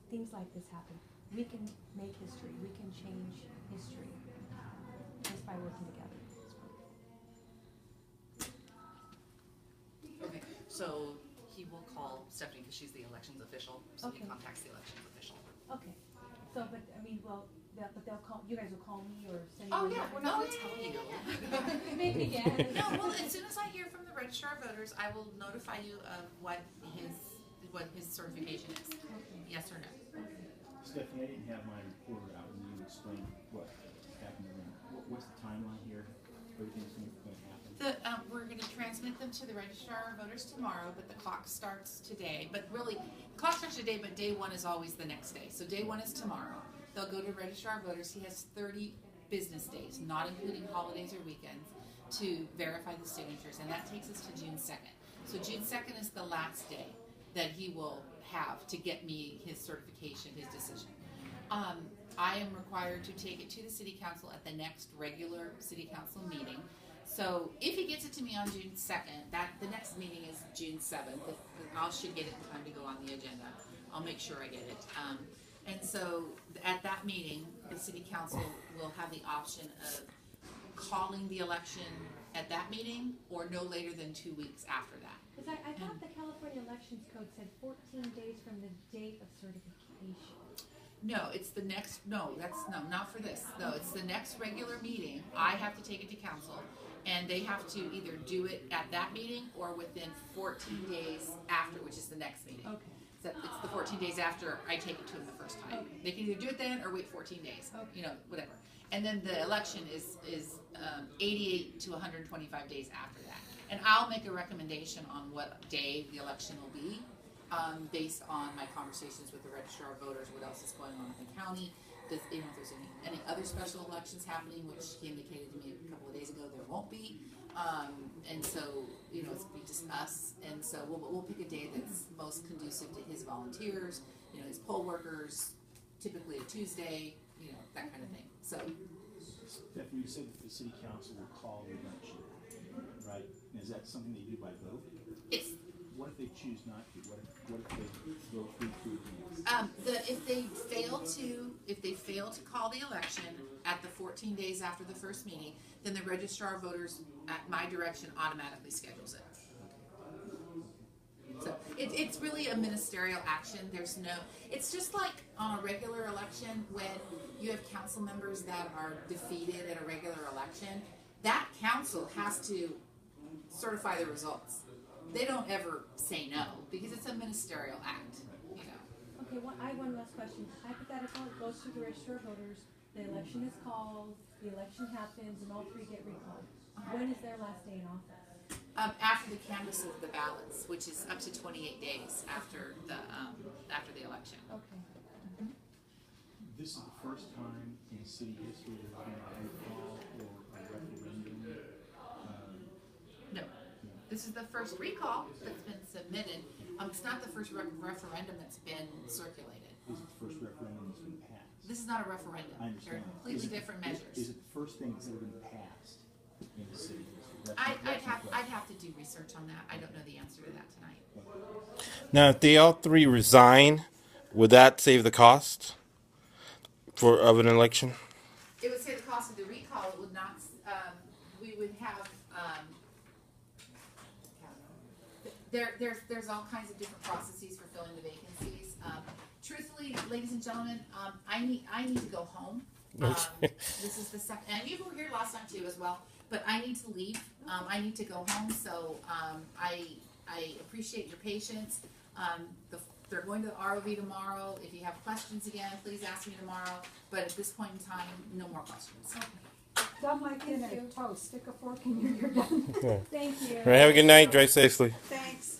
things like this happen. We can make history. We can change history just by working together. Okay, so he will call Stephanie because she's the elections official, so he Okay. contacts the elections official. Okay. So, but I mean, well, but they'll call. You guys will call me or send me. Oh a yeah, we're not gonna tell you. Maybe again. No, well, as soon as I hear from the registrar of voters, I will notify you of what his certification is. Okay. Yes or no. Stephanie, I didn't have my report out when you explained what happened. What's the timeline here? Everything's going to happen. We're going to transmit them to the registrar of voters tomorrow, but the clock starts today. But really, the clock starts today, but day one is always the next day. So day one is tomorrow. They'll go to registrar of voters. He has 30 business days, not including holidays or weekends, to verify the signatures, and that takes us to June 2nd. So June 2nd is the last day that he will have to get me his certification, his decision. I am required to take it to the city council at the next regular city council meeting. So if he gets it to me on June 2nd, the next meeting is June 7th. I should get it in time to go on the agenda. I'll make sure I get it. And so at that meeting, the city council will have the option of calling the election at that meeting or no later than 2 weeks after that. Because I thought the California Elections Code said 14 days from the date of certification. No, it's the next, no, not for this. No, it's the next regular meeting. I have to take it to council, and they have to either do it at that meeting or within 14 days after, which is the next meeting. Okay. So it's the 14 days after I take it to them the first time. Okay. They can either do it then or wait 14 days, Okay. whatever. And then the election is 88 to 125 days after that. And I'll make a recommendation on what day the election will be, based on my conversations with the registrar of voters, what else is going on in the county, if there's any other special elections happening, which he indicated to me a couple of days ago there won't be. And so, it's going to be just us. And so we'll pick a day that's most conducive to his volunteers, his poll workers, typically a Tuesday, that kind of thing. So, Stephanie, you said that the city council will call the election, right? Is that something they do by vote? yes. What if they choose not to? What if they vote 3-2 against? If they fail to call the election at the 14 days after the first meeting, then the registrar of voters, at my direction, automatically schedules it. So it's really a ministerial action. It's just like on a regular election when you have council members that are defeated at a regular election. That council has to certify the results. They don't ever say no because it's a ministerial act. Okay, I have one last question. Hypothetical, it goes to the register of voters, the election is called, the election happens, and all three get recalled. When is their last day in office? After the canvass of the ballots, which is up to 28 days after the election. Okay. This is the first time in city history there's been a recall or a referendum. No. This is the first recall that's been submitted. It's not the first referendum that's been circulated. Is it the first referendum that's been passed? This is not a referendum. I understand. They're completely different measures. Is it the first thing that's ever been passed in the city history? I'd have to do research on that. I don't know the answer to that tonight. Now, if they all three resign, would that save the cost of an election? It would say the cost of the recall. It would not. We would have. There's all kinds of different processes for filling the vacancies. Truthfully, ladies and gentlemen, I need to go home. This is the second, and you were here last time too as well. But I need to leave. I need to go home. So I appreciate your patience. They're going to the ROV tomorrow. If you have questions again, please ask me tomorrow. But at this point in time, no more questions. Dump my kid in a toast. Stick a fork in your done. Thank you. All right, have a good night. Drive safely. Thanks.